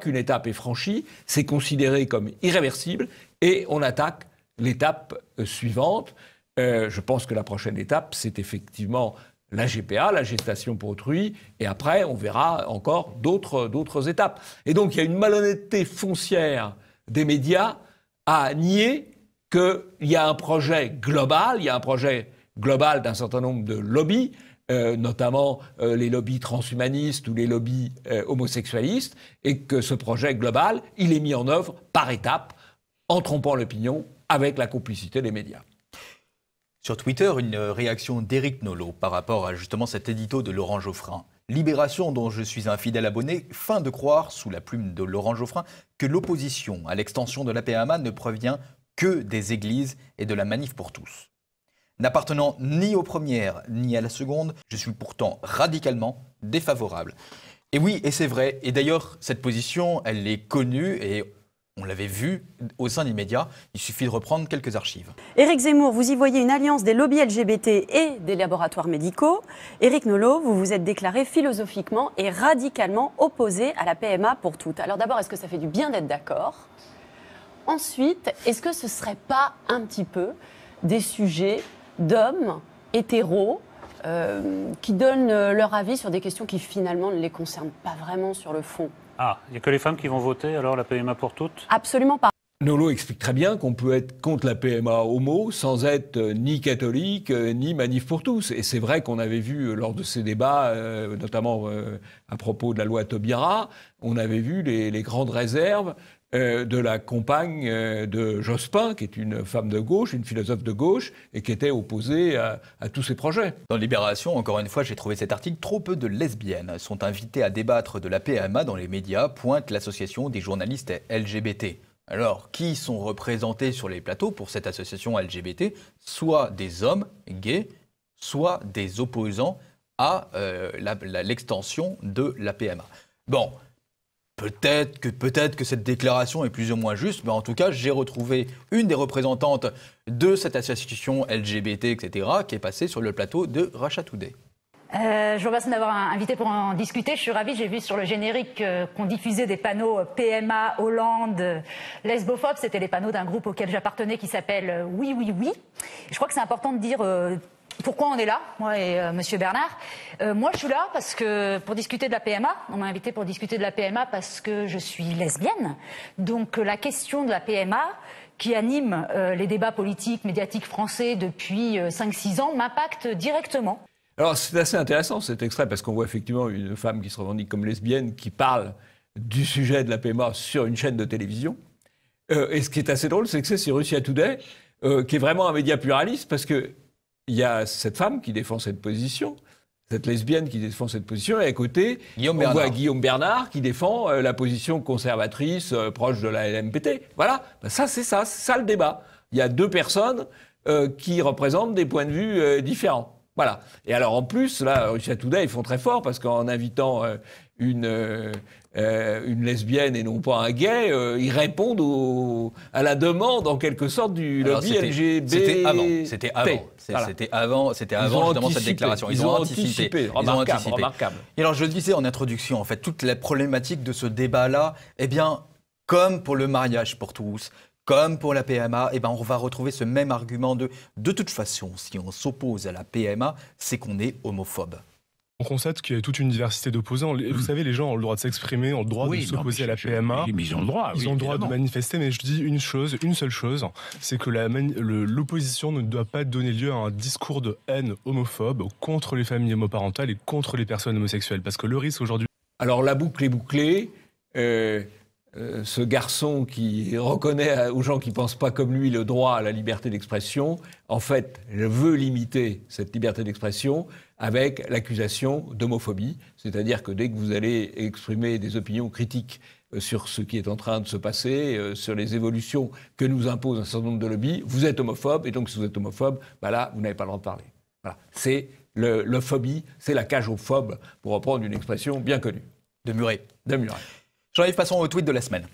Q: qu'une étape est franchie, c'est considéré comme irréversible, et on attaque l'étape suivante. Je pense que la prochaine étape, c'est effectivement la GPA, la gestation pour autrui, et après, on verra encore d'autres étapes. Et donc, il y a une malhonnêteté foncière des médias à nier qu'il y a un projet global, d'un certain nombre de lobbies, notamment les lobbies transhumanistes ou les lobbies homosexualistes, et que ce projet global, il est mis en œuvre par étapes, en trompant l'opinion, avec la complicité des médias.
D: Sur Twitter, une réaction d'Éric Nolot par rapport à justement cet édito de Laurent Geoffrin. Libération, dont je suis un fidèle abonné, feint de croire, sous la plume de Laurent Geoffrin, que l'opposition à l'extension de la PMA ne provient que des églises et de la manif pour tous. N'appartenant ni aux premières ni à la seconde, je suis pourtant radicalement défavorable. Et oui, et c'est vrai, et d'ailleurs cette position, elle est connue et on l'avait vu au sein des médias, il suffit de reprendre quelques archives.
T: Éric Zemmour, vous y voyez une alliance des lobbies LGBT et des laboratoires médicaux. Éric Nolot, vous vous êtes déclaré philosophiquement et radicalement opposé à la PMA pour toutes. Alors d'abord, est-ce que ça fait du bien d'être d'accord? Ensuite, est-ce que ce ne serait pas un petit peu des sujets d'hommes hétéros qui donnent leur avis sur des questions qui finalement ne les concernent pas vraiment sur le fond?
F: Ah, il n'y a que les femmes qui vont voter, alors la PMA pour toutes?
T: Absolument pas.
Q: Nolo explique très bien qu'on peut être contre la PMA homo sans être ni catholique, ni manif pour tous. Et c'est vrai qu'on avait vu lors de ces débats, notamment à propos de la loi Taubira, on avait vu les grandes réserves de la compagne de Jospin, qui est une femme de gauche, une philosophe de gauche, et qui était opposée à tous ces projets.
D: Dans Libération, encore une fois, j'ai trouvé cet article. Trop peu de lesbiennes sont invitées à débattre de la PMA dans les médias, pointe l'association des journalistes LGBT. Alors, qui sont représentés sur les plateaux pour cette association LGBT? Soit des hommes gays, soit des opposants à l'extension de la PMA. Bon, peut-être que cette déclaration est plus ou moins juste, mais en tout cas, j'ai retrouvé une des représentantes de cette association LGBT, etc., qui est passée sur le plateau de Russia Today.
F: Je vous remercie de m'avoir invité pour en discuter. Je suis ravie, j'ai vu sur le générique qu'on diffusait des panneaux PMA, Hollande, lesbophobe. C'était les panneaux d'un groupe auquel j'appartenais qui s'appelle Oui, oui, oui. Je crois que c'est important de dire pourquoi on est là, moi et Monsieur Bernard. Moi, je suis là pour discuter de la PMA. On m'a invité pour discuter de la PMA parce que je suis lesbienne. Donc la question de la PMA, qui anime les débats politiques, médiatiques français depuis 5-6 ans, m'impacte directement.
Q: Alors c'est assez intéressant cet extrait parce qu'on voit effectivement une femme qui se revendique comme lesbienne qui parle du sujet de la PMA sur une chaîne de télévision. Et ce qui est assez drôle, c'est que c'est sur Russia Today, qui est vraiment un média pluraliste parce qu'il y a cette femme qui défend cette position, cette lesbienne qui défend cette position, et à côté, on voit Guillaume Bernard qui défend la position conservatrice proche de la LMPT. Voilà, ben ça c'est ça le débat. Il y a deux personnes qui représentent des points de vue différents. Voilà. Et alors en plus, là, Russia Today, ils font très fort parce qu'en invitant une lesbienne et non pas un gay, ils répondent à la demande en quelque sorte du lobby LGBT.
D: C'était avant justement cette déclaration. Ils ont anticipé.
Q: Remarquable.
D: Et alors je disais en introduction, en fait, toute la problématique de ce débat-là, eh bien, comme pour le mariage pour tous, comme pour la PMA, eh ben on va retrouver ce même argument de toute façon, si on s'oppose à la PMA, c'est qu'on est homophobe.
H: On constate qu'il y a toute une diversité d'opposants. Vous savez, les gens ont le droit de s'exprimer, ont le droit de s'opposer à la PMA.
U: Ils ont le droit.
H: Ils ont le droit de manifester, mais je dis une seule chose, c'est que l'opposition ne doit pas donner lieu à un discours de haine homophobe contre les familles homoparentales et contre les personnes homosexuelles. Parce que le risque aujourd'hui...
Q: Alors la boucle est bouclée. Ce garçon qui reconnaît aux gens qui ne pensent pas comme lui le droit à la liberté d'expression, en fait, veut limiter cette liberté d'expression avec l'accusation d'homophobie. C'est-à-dire que dès que vous allez exprimer des opinions critiques sur ce qui est en train de se passer, sur les évolutions que nous impose un certain nombre de lobbies, vous êtes homophobe, et donc si vous êtes homophobe, bah là, vous n'avez pas le droit de parler. Voilà. C'est le phobie, c'est la cage aux phobes, pour reprendre une expression bien connue.
D: De Muret.
Q: Muret.
D: Jean-Yves, passons au tweet de la semaine.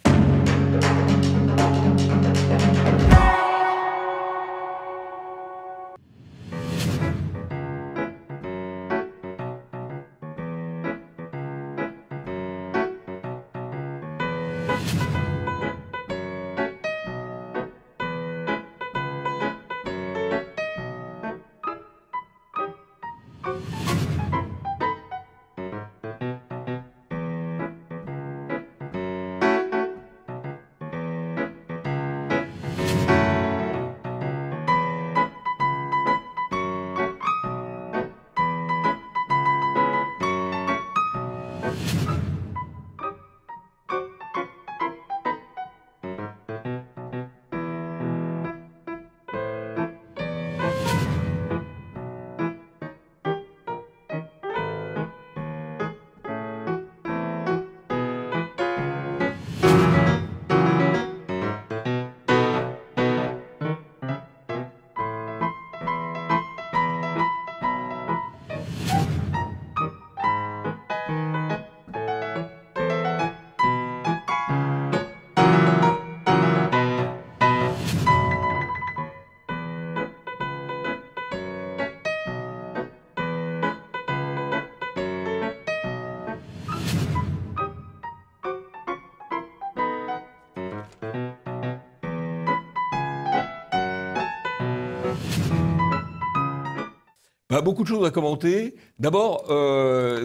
Q: Beaucoup de choses à commenter. D'abord,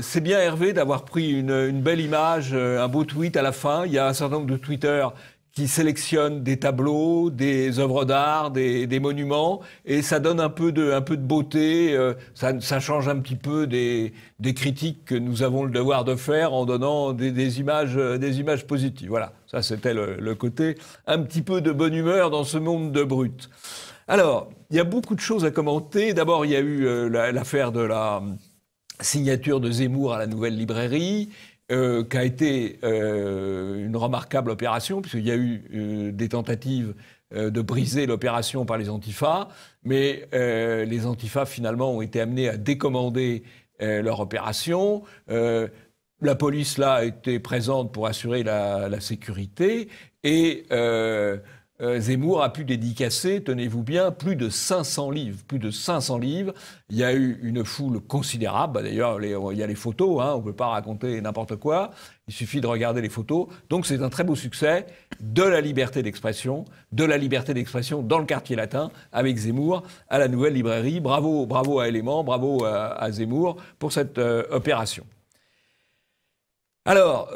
Q: c'est bien Hervé d'avoir pris une belle image, un beau tweet à la fin. Il y a un certain nombre de tweeters qui sélectionne des tableaux, des œuvres d'art, des monuments, et ça donne un peu de beauté, ça change un petit peu des critiques que nous avons le devoir de faire en donnant des images positives. Voilà, ça c'était le côté un petit peu de bonne humeur dans ce monde de brut. Alors, il y a beaucoup de choses à commenter. D'abord, il y a eu l'affaire de la signature de Zemmour à la Nouvelle Librairie, qui a été une remarquable opération, puisqu'il y a eu des tentatives de briser l'opération par les Antifas, mais les Antifas, finalement, ont été amenés à décommander leur opération. La police, là, était présente pour assurer la sécurité, et Zemmour a pu dédicacer, tenez-vous bien, plus de 500 livres. Plus de 500 livres. Il y a eu une foule considérable. D'ailleurs, il y a les photos, hein, on ne peut pas raconter n'importe quoi. Il suffit de regarder les photos. Donc c'est un très beau succès de la liberté d'expression dans le quartier latin, avec Zemmour à la Nouvelle Librairie. Bravo à Élément, bravo à Zemmour pour cette opération. Alors,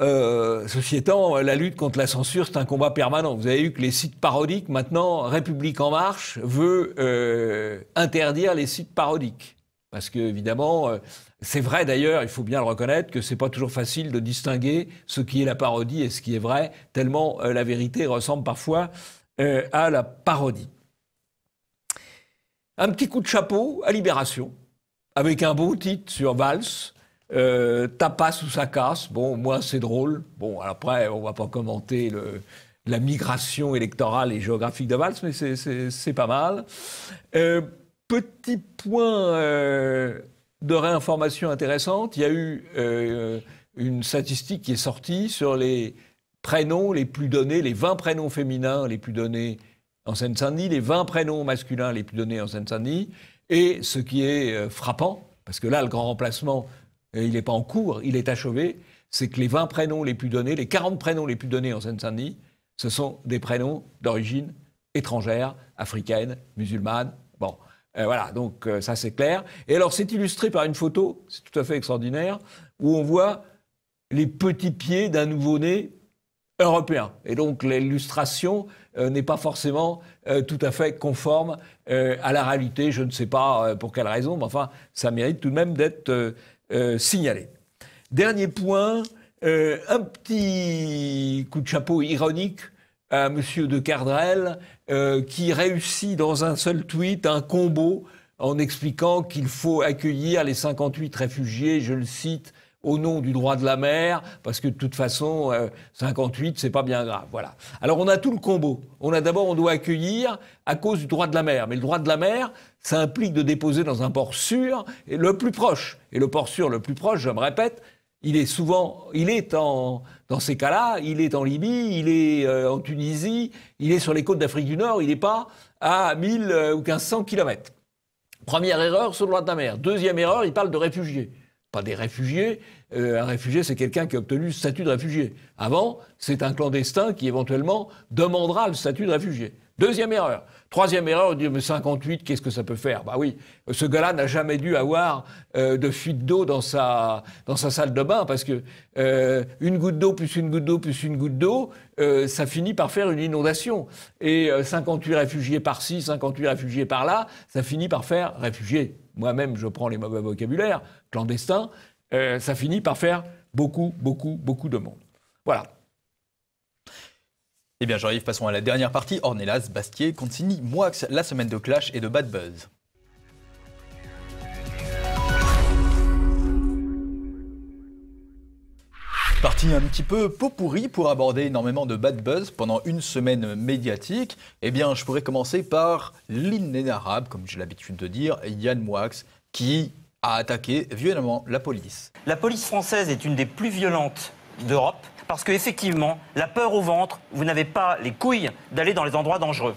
Q: ceci étant, la lutte contre la censure, c'est un combat permanent. Vous avez vu que les sites parodiques, maintenant, République En Marche veut interdire les sites parodiques. Parce que, évidemment, c'est vrai d'ailleurs, il faut bien le reconnaître, que c'est pas toujours facile de distinguer ce qui est la parodie et ce qui est vrai, tellement la vérité ressemble parfois à la parodie. Un petit coup de chapeau à Libération, avec un beau titre sur Valls. Tapas ou ça casse. Bon, moi, c'est drôle. Bon, après, on va pas commenter la migration électorale et géographique de Valls, mais c'est pas mal. Petit point de réinformation intéressante. Il y a eu une statistique qui est sortie sur les prénoms les plus donnés, les 20 prénoms féminins les plus donnés en Seine-Saint-Denis, les 20 prénoms masculins les plus donnés en Seine-Saint-Denis. Et ce qui est frappant, parce que là, le grand remplacement, il n'est pas en cours, il est achevé, c'est que les 20 prénoms les plus donnés, les 40 prénoms les plus donnés en Seine-Saint-Denis, ce sont des prénoms d'origine étrangère, africaine, musulmane. Bon, voilà, donc ça c'est clair. Et alors c'est illustré par une photo, c'est tout à fait extraordinaire, où on voit les petits pieds d'un nouveau-né européen. Et donc l'illustration n'est pas forcément tout à fait conforme à la réalité. Je ne sais pas pour quelle raison, mais enfin, ça mérite tout de même d'être signalé. Dernier point, un petit coup de chapeau ironique à M. de Kerdrel, qui réussit dans un seul tweet un combo en expliquant qu'il faut accueillir les 58 réfugiés, je le cite, au nom du droit de la mer, parce que de toute façon, 58, c'est pas bien grave. Voilà. Alors on a tout le combo. On doit accueillir à cause du droit de la mer. Mais le droit de la mer, ça implique de déposer dans un port sûr et le plus proche. Et le port sûr le plus proche, je me répète, dans ces cas-là, il est en Libye, il est en Tunisie, il est sur les côtes d'Afrique du Nord, il n'est pas à 1000 ou 1500 kilomètres. Première erreur sur le droit de la mer. Deuxième erreur, il parle de réfugiés. Pas des réfugiés. Un réfugié, c'est quelqu'un qui a obtenu le statut de réfugié. Avant, c'est un clandestin qui éventuellement demandera le statut de réfugié. Deuxième erreur. Troisième erreur, dire mais 58, qu'est-ce que ça peut faire? Bah oui, ce gars-là n'a jamais dû avoir de fuite d'eau dans sa salle de bain, parce que une goutte d'eau plus une goutte d'eau plus une goutte d'eau, ça finit par faire une inondation. Et 58 réfugiés par-ci, 58 réfugiés par-là, ça finit par faire réfugiés. Moi-même, je prends les mauvais vocabulaires, clandestins, ça finit par faire beaucoup de monde. Voilà.
D: Eh bien, Jean-Yves, passons à la dernière partie. Ornelas, Bastier, Consigny, Moix, la semaine de clash et de bad buzz. Partie un petit peu pot pourri pour aborder énormément de bad buzz pendant une semaine médiatique. Eh bien, je pourrais commencer par l'inénarrable, comme j'ai l'habitude de dire, Yann Moix, qui a attaqué violemment la police.
G: La police française est une des plus violentes d'Europe. Parce qu'effectivement, la peur au ventre, vous n'avez pas les couilles d'aller dans les endroits dangereux.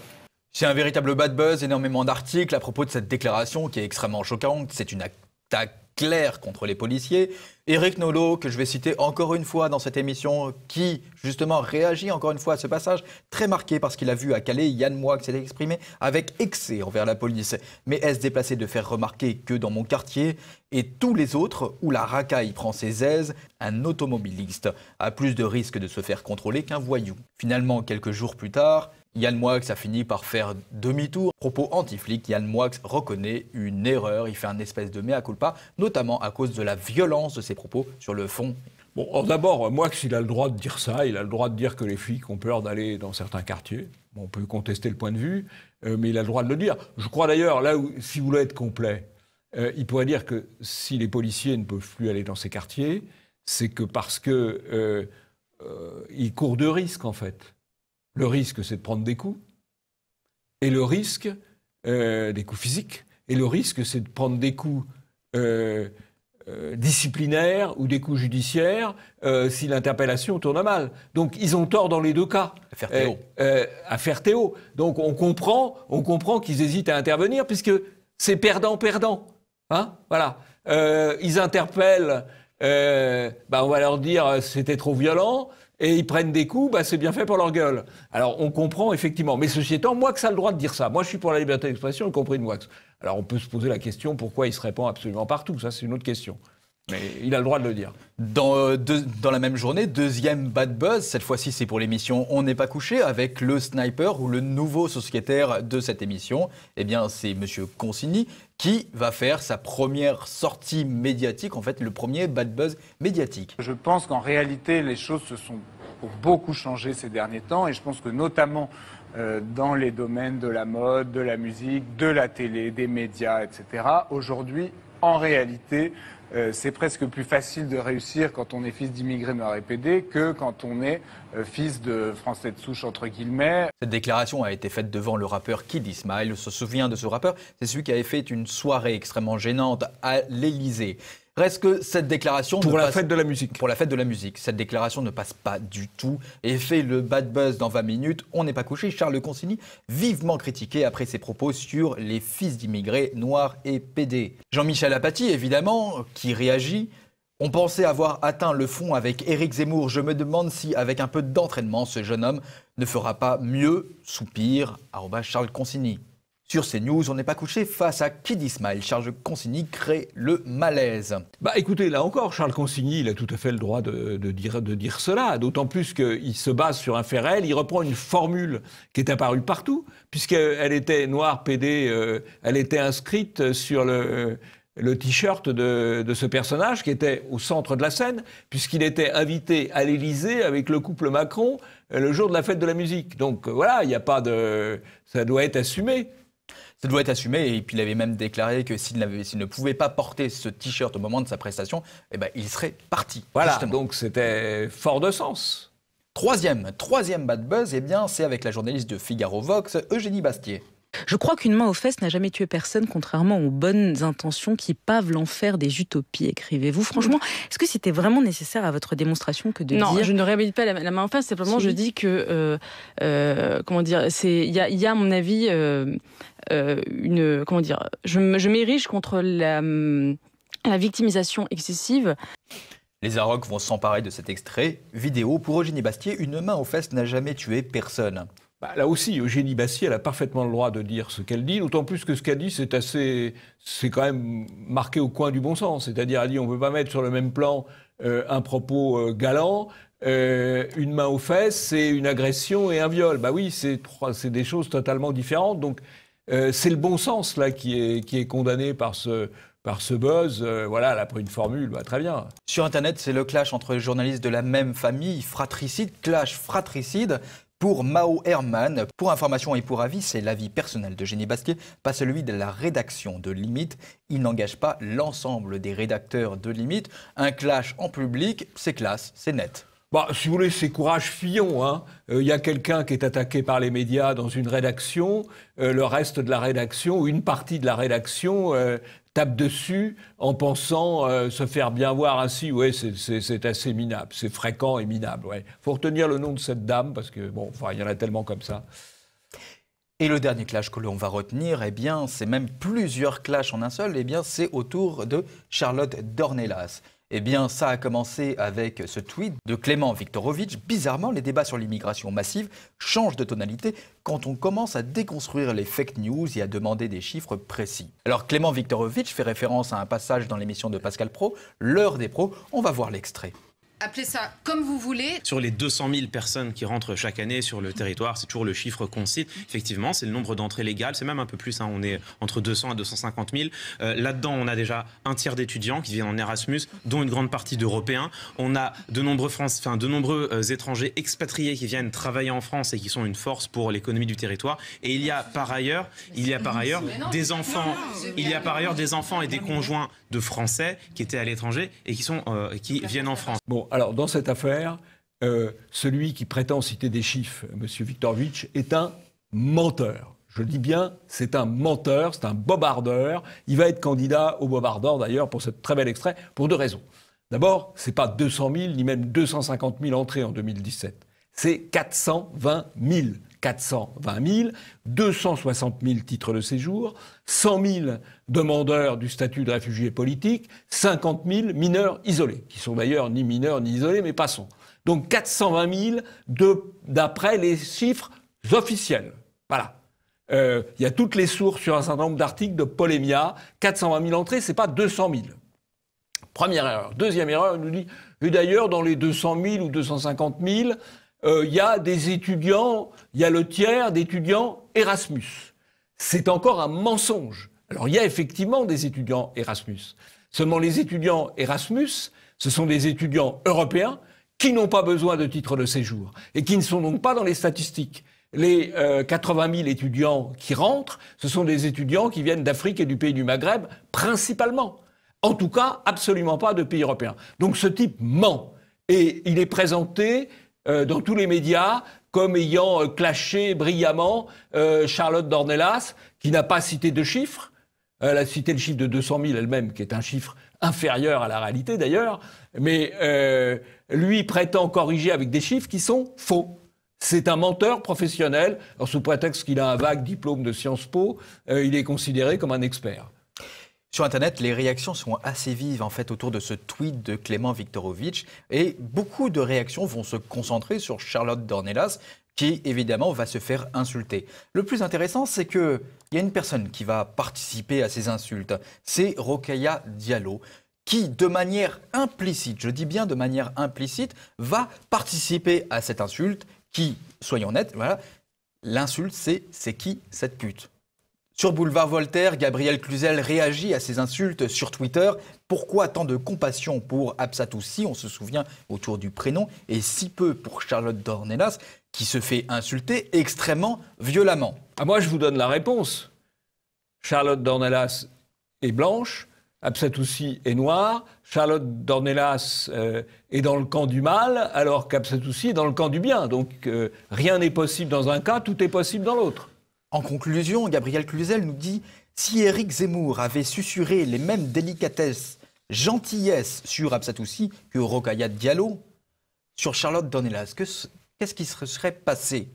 D: C'est un véritable bad buzz, énormément d'articles à propos de cette déclaration qui est extrêmement choquante. C'est une attaque claire contre les policiers. Éric Nolot, que je vais citer encore une fois dans cette émission, qui justement réagit encore une fois à ce passage très marqué parce qu'il a vu à Calais Yann Moix s'était exprimé avec excès envers la police. Mais est-ce déplacé de faire remarquer que dans mon quartier et tous les autres où la racaille prend ses aises, un automobiliste a plus de risques de se faire contrôler qu'un voyou. Finalement, quelques jours plus tard, Yann Moix a fini par faire demi-tour. Propos anti-flic, Yann Moix reconnaît une erreur, il fait un espèce de mea culpa, notamment à cause de la violence de ses propos sur le fond.
Q: Bon, d'abord, Moix, il a le droit de dire ça, il a le droit de dire que les flics ont peur d'aller dans certains quartiers. Bon, on peut contester le point de vue, mais il a le droit de le dire. Je crois d'ailleurs, là où, si vous voulez être complet, il pourrait dire que si les policiers ne peuvent plus aller dans ces quartiers, c'est que parce que ils courent de risques, en fait. Le risque, c'est de prendre des coups, et le risque, des coups physiques, et le risque, c'est de prendre des coups disciplinaires ou des coups judiciaires si l'interpellation tourne mal. Donc, ils ont tort dans les deux cas.
D: Affaire Théo.
Q: Affaire Théo. Donc, on comprend qu'ils hésitent à intervenir, puisque c'est perdant-perdant. Hein, voilà. Ils interpellent, on va leur dire c'était trop violent. Et ils prennent des coups, c'est bien fait pour leur gueule. Alors, on comprend, effectivement. Mais ceci étant, Moix a le droit de dire ça. Moi, je suis pour la liberté d'expression, y compris de Moix. Alors, on peut se poser la question pourquoi il se répand absolument partout. Ça, c'est une autre question. Mais il a le droit de le dire.
D: Dans la même journée, deuxième bad buzz. Cette fois-ci, c'est pour l'émission On n'est pas couché, avec le sniper ou le nouveau sociétaire de cette émission. Eh bien, c'est Monsieur Consigny qui va faire sa première sortie médiatique, en fait, le premier bad buzz médiatique.
I: Je pense qu'en réalité, les choses se sont beaucoup changé ces derniers temps et je pense que notamment dans les domaines de la mode, de la musique, de la télé, des médias, etc., aujourd'hui, en réalité, c'est presque plus facile de réussir quand on est fils d'immigrés noirs et PD que quand on est fils de Français de souche, entre guillemets.
D: Cette déclaration a été faite devant le rappeur Kid Ismail. On se souvient de ce rappeur, c'est celui qui avait fait une soirée extrêmement gênante à l'Élysée. Reste que cette déclaration...
Q: Pour la fête de la musique.
D: Pour la fête de la musique. Cette déclaration ne passe pas du tout et fait le bad buzz dans 20 minutes. On n'est pas couché. Charles Consigny, vivement critiqué après ses propos sur les fils d'immigrés noirs et PD. Jean-Michel Apathy, évidemment, qui réagit. On pensait avoir atteint le fond avec Éric Zemmour. Je me demande si, avec un peu d'entraînement, ce jeune homme ne fera pas mieux, soupir, Charles Consigny. Sur CNews, on n'est pas couché face à Kid Ismail. Charles Consigny crée le malaise.
Q: Écoutez, là encore, Charles Consigny, il a tout à fait le droit de dire cela, d'autant plus qu'il se base sur un fait réel. Il reprend une formule qui est apparue partout, puisqu'elle était noire, PD, elle était inscrite sur le t-shirt de ce personnage qui était au centre de la scène, puisqu'il était invité à l'Élysée avec le couple Macron le jour de la fête de la musique. Donc voilà, il n'y a pas de... ça doit être assumé.
D: Ça doit être assumé, et puis il avait même déclaré que s'il ne pouvait pas porter ce t-shirt au moment de sa prestation, il serait parti.
Q: Voilà,
D: justement.
Q: Donc c'était fort de sens.
D: Troisième bad buzz, c'est avec la journaliste de Figaro Vox, Eugénie Bastier.
K: Je crois qu'une main aux fesses n'a jamais tué personne, contrairement aux bonnes intentions qui pavent l'enfer des utopies, écrivez-vous. Franchement, est-ce que c'était vraiment nécessaire à votre démonstration que de dire...
L: Non, je ne réhabilite pas la main aux fesses, simplement je dis que... il y a à mon avis... je m'érige contre la victimisation excessive.
D: Les Arocs vont s'emparer de cet extrait vidéo. Pour Eugénie Bastier, une main aux fesses n'a jamais tué personne.
Q: Là aussi, Eugénie Bastier, elle a parfaitement le droit de dire ce qu'elle dit, d'autant plus que ce qu'elle dit, c'est quand même marqué au coin du bon sens. C'est-à-dire, elle dit, on ne peut pas mettre sur le même plan un propos galant, une main aux fesses, c'est une agression et un viol. Oui, c'est des choses totalement différentes. Donc, c'est le bon sens là qui est condamné par ce buzz. Voilà, elle a pris une formule, très bien.
D: Sur Internet, c'est le clash entre les journalistes de la même famille, fratricide, clash fratricide. Pour Mao Herman, pour information et pour avis, c'est l'avis personnel d'Eugénie Bastier, pas celui de la rédaction de Limite. Il n'engage pas l'ensemble des rédacteurs de Limite. Un clash en public, c'est classe, c'est net.
Q: Si vous voulez, c'est courage Fillon. Y a quelqu'un qui est attaqué par les médias dans une rédaction, le reste de la rédaction, ou une partie de la rédaction, tape dessus en pensant se faire bien voir ainsi. Oui, c'est assez minable, c'est fréquent et minable. Ouais. Faut retenir le nom de cette dame, parce que, il y en a tellement comme ça.
D: Et le dernier clash que l'on va retenir, c'est même plusieurs clashs en un seul, c'est autour de Charlotte Dornelas. Eh bien, ça a commencé avec ce tweet de Clément Viktorovitch. Bizarrement, les débats sur l'immigration massive changent de tonalité quand on commence à déconstruire les fake news et à demander des chiffres précis. Alors, Clément Viktorovitch fait référence à un passage dans l'émission de Pascal Praud, L'heure des pros. On va voir l'extrait.
M: Appelez ça comme vous voulez. Sur les 200 000 personnes qui rentrent chaque année sur le territoire, c'est toujours le chiffre qu'on cite. Effectivement, c'est le nombre d'entrées légales, c'est même un peu plus, hein, on est entre 200 et 250 000. Là-dedans, on a déjà un tiers d'étudiants qui viennent en Erasmus, dont une grande partie d'Européens. On a de nombreux étrangers expatriés qui viennent travailler en France et qui sont une force pour l'économie du territoire. Et il y a par ailleurs des enfants et des conjoints de Français qui étaient à l'étranger et qui viennent en France.
Q: Bon, alors dans cette affaire, celui qui prétend citer des chiffres, M. Viktorovitch, est un menteur. Je dis bien, c'est un menteur, c'est un bobardeur. Il va être candidat au bobardeur, d'ailleurs, pour ce très bel extrait, pour deux raisons. D'abord, ce n'est pas 200 000, ni même 250 000 entrées en 2017. C'est 420 000. 420 000, 260 000 titres de séjour, 100 000 demandeurs du statut de réfugié politique, 50 000 mineurs isolés, qui sont d'ailleurs ni mineurs ni isolés, mais passons. Donc 420 000 d'après les chiffres officiels. Voilà. Il y a toutes les sources sur un certain nombre d'articles de Polémia. 420 000 entrées, c'est pas 200 000. Première erreur. Deuxième erreur, il nous dit, et d'ailleurs, dans les 200 000 ou 250 000, il y a des étudiants, il y a le tiers d'étudiants Erasmus. C'est encore un mensonge. Alors, il y a effectivement des étudiants Erasmus. Seulement, les étudiants Erasmus, ce sont des étudiants européens qui n'ont pas besoin de titre de séjour et qui ne sont donc pas dans les statistiques. Les 80 000 étudiants qui rentrent, ce sont des étudiants qui viennent d'Afrique et du pays du Maghreb, principalement. En tout cas, absolument pas de pays européens. Donc, ce type ment. Et il est présenté dans tous les médias comme ayant clashé brillamment Charlotte Dornelas, qui n'a pas cité de chiffres. Elle a cité le chiffre de 200 000 elle-même, qui est un chiffre inférieur à la réalité d'ailleurs, mais lui prétend corriger avec des chiffres qui sont faux. C'est un menteur professionnel. Alors, sous prétexte qu'il a un vague diplôme de Sciences Po, il est considéré comme un expert.
D: Sur Internet, les réactions sont assez vives en fait autour de ce tweet de Clément Viktorovitch et beaucoup de réactions vont se concentrer sur Charlotte Dornelas qui évidemment va se faire insulter. Le plus intéressant, c'est qu'il y a une personne qui va participer à ces insultes, c'est Rokhaya Diallo, qui de manière implicite, je dis bien de manière implicite, va participer à cette insulte qui, soyons honnêtes, voilà, l'insulte c'est qui cette pute ? Sur Boulevard Voltaire, Gabriel Cluzel réagit à ces insultes sur Twitter. Pourquoi tant de compassion pour Absatoussi, on se souvient autour du prénom, et si peu pour Charlotte Dornelas, qui se fait insulter extrêmement violemment?
Q: Moi, je vous donne la réponse. Charlotte Dornelas est blanche, Absatoussi est noire, Charlotte Dornelas est dans le camp du mal, alors qu'Absatoussi est dans le camp du bien. Donc rien n'est possible dans un cas, tout est possible dans l'autre.
D: En conclusion, Gabriel Cluzel nous dit « Si Éric Zemmour avait susurré les mêmes délicatesses, gentillesses sur Absatoussi que Rokhaya Diallo, sur Charlotte Dornelas, qu'est-ce qui se serait passé ?»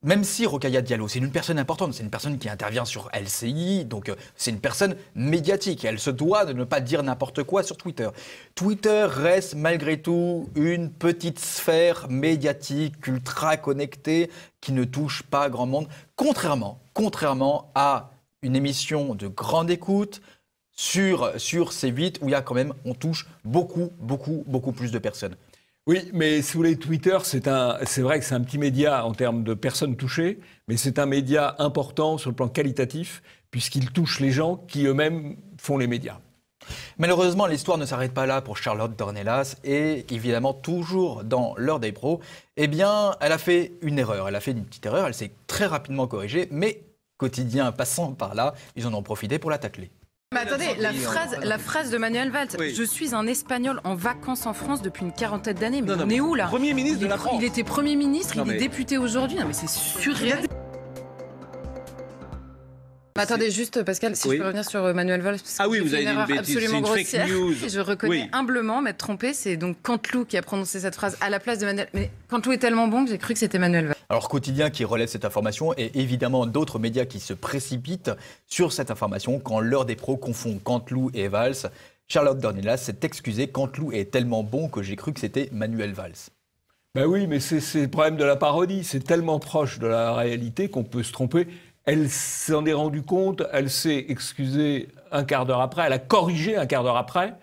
D: Même si Rokhaya Diallo, c'est une personne importante, c'est une personne qui intervient sur LCI, donc c'est une personne médiatique. Elle se doit de ne pas dire n'importe quoi sur Twitter. Twitter reste malgré tout une petite sphère médiatique, ultra connectée, qui ne touche pas grand monde, contrairement à une émission de grande écoute sur C8, où il y a quand même, on touche beaucoup plus de personnes.
Q: Oui, mais si vous voulez, Twitter, c'est vrai que c'est un petit média en termes de personnes touchées, mais c'est un média important sur le plan qualitatif, puisqu'il touche les gens qui eux-mêmes font les médias.
D: Malheureusement, l'histoire ne s'arrête pas là pour Charlotte Dornelas, et évidemment, toujours dans l'heure des pros, eh bien, elle a fait une erreur. Elle a fait une petite erreur, elle s'est très rapidement corrigée, mais Quotidien passant par là, ils en ont profité pour la tacler.
N: Mais attendez, la phrase de Manuel Valls, oui. Je suis un Espagnol en vacances en France depuis une quarantaine d'années, mais on est où là?
A: Premier ministre de la France.
N: Il était Premier ministre, il est député aujourd'hui, non mais c'est surréel. Attendez, juste Pascal, si je peux revenir sur Manuel Valls, parce que
A: vous avez
N: une erreur absolument grossière. Je reconnais humblement m'être trompé, c'est donc Canteloup qui a prononcé cette phrase à la place de Manuel. Mais Canteloup est tellement bon que j'ai cru que c'était Manuel Valls.
D: Alors Quotidien qui relève cette information et évidemment d'autres médias qui se précipitent sur cette information quand l'heure des pros confond Canteloup et Valls. Charlotte Dornelas s'est excusée. Canteloup est tellement bon que j'ai cru que c'était Manuel Valls.
Q: Ben oui, mais c'est le problème de la parodie. C'est tellement proche de la réalité qu'on peut se tromper. Elle s'en est rendue compte, elle s'est excusée un quart d'heure après, elle a corrigé un quart d'heure après.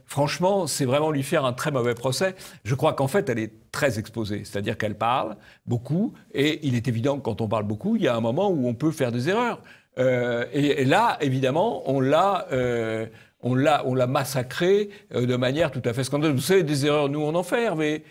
Q: Franchement, c'est vraiment lui faire un très mauvais procès. Je crois qu'en fait, elle est très exposée. C'est-à-dire qu'elle parle beaucoup, et il est évident que quand on parle beaucoup, il y a un moment où on peut faire des erreurs. Et là, évidemment, on l'a massacré de manière tout à fait scandaleuse. Vous savez, des erreurs, nous, on en fait, Hervé.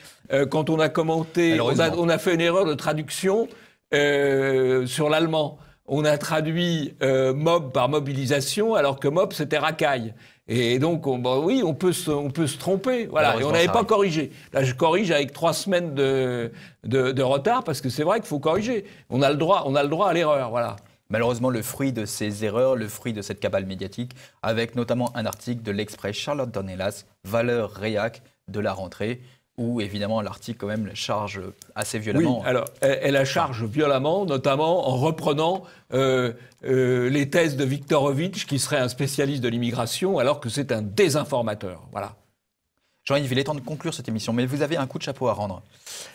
Q: Quand on a commenté, on a fait une erreur de traduction sur l'allemand. On a traduit mob par mobilisation, alors que mob, c'était racaille. Et donc, oui, on peut se tromper. Voilà. Et on n'avait pas corrigé. Là, je corrige avec 3 semaines de retard, parce que c'est vrai qu'il faut corriger. On a le droit à l'erreur, voilà.
D: Malheureusement, le fruit de ces erreurs, le fruit de cette cabale médiatique, avec notamment un article de l'Express Charlotte Dornelas, valeur réac de la rentrée, où évidemment l'article quand même la charge assez violemment.
Q: Oui, alors elle la charge violemment, notamment en reprenant les thèses de Viktorovitch, qui serait un spécialiste de l'immigration, alors que c'est un désinformateur. Voilà.
D: Jean-Yves, il est temps de conclure cette émission, mais vous avez un coup de chapeau à rendre.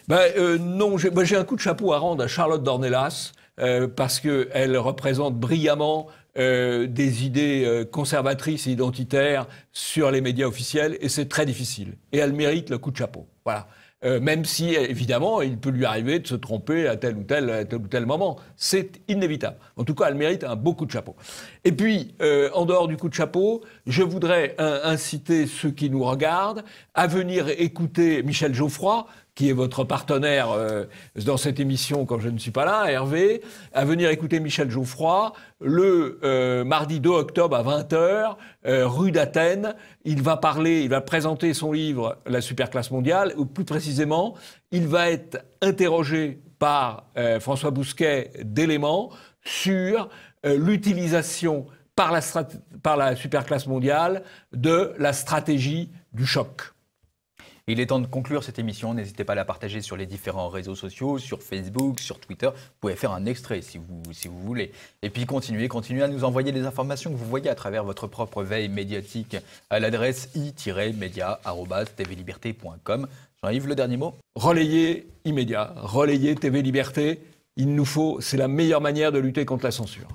Q: Non, j'ai un coup de chapeau à rendre à Charlotte Dornelas, parce qu'elle représente brillamment des idées conservatrices et identitaires sur les médias officiels, et c'est très difficile. Et elle mérite le coup de chapeau. Voilà. Même si, évidemment, il peut lui arriver de se tromper à tel ou tel moment. C'est inévitable. En tout cas, elle mérite un beau coup de chapeau. Et puis, en dehors du coup de chapeau, je voudrais inciter ceux qui nous regardent à venir écouter Michel Geoffroy, qui est votre partenaire dans cette émission quand je ne suis pas là, Hervé, à venir écouter Michel Geoffroy le mardi 2 octobre à 20h, rue d'Athènes. Il va présenter son livre « La superclasse mondiale », ou plus précisément, il va être interrogé par François Bousquet d'Éléments sur l'utilisation par la superclasse mondiale de la stratégie du choc.
D: Il est temps de conclure cette émission. N'hésitez pas à la partager sur les différents réseaux sociaux, sur Facebook, sur Twitter. Vous pouvez faire un extrait si vous voulez. Et puis continuez à nous envoyer les informations que vous voyez à travers votre propre veille médiatique à l'adresse i-media@tvliberté.com. Jean-Yves, le dernier mot ?
Q: Relayez immédiat, relayez TV Liberté. Il nous faut, c'est la meilleure manière de lutter contre la censure.